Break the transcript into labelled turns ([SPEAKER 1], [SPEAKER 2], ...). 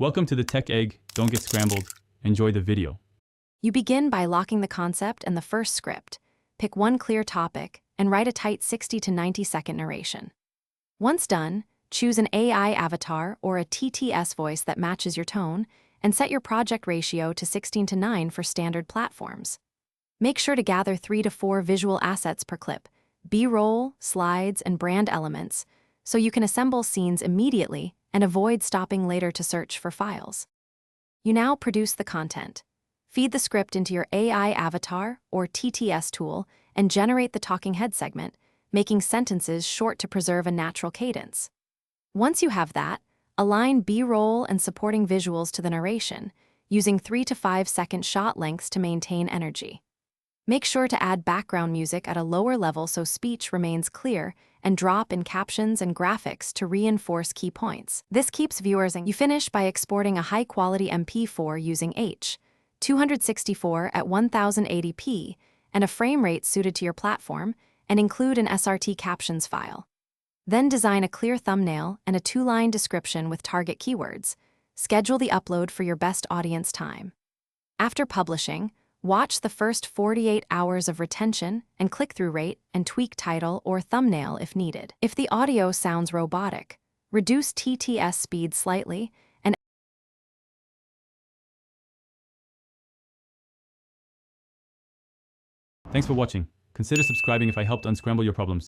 [SPEAKER 1] Welcome to the Tech Egg. Don't get scrambled. Enjoy the video.
[SPEAKER 2] You begin by locking the concept and the first script. Pick one clear topic and write a tight 60 to 90-second narration. Once done, choose an AI avatar or a TTS voice that matches your tone and set your project ratio to 16:9 for standard platforms. Make sure to gather 3 to 4 visual assets per clip, B-roll, slides, and brand elements, so you can assemble scenes immediately and avoid stopping later to search for files. You now produce the content. Feed the script into your AI avatar or TTS tool and generate the talking head segment, making sentences short to preserve a natural cadence. Once you have that, align B-roll and supporting visuals to the narration, using 3 to 5 second shot lengths to maintain energy. Make sure to add background music at a lower level so speech remains clear, and drop in captions and graphics to reinforce key points. This keeps viewers engaged. You finish by exporting a high-quality MP4 using H.264 at 1080p and a frame rate suited to your platform, and include an SRT captions file. Then design a clear thumbnail and a 2-line description with target keywords. Schedule the upload for your best audience time. After publishing, watch the first 48 hours of retention and click-through rate and tweak title or thumbnail if needed. If the audio sounds robotic, reduce TTS speed slightly and
[SPEAKER 1] Thanks for watching. Consider subscribing if I helped unscramble your problems.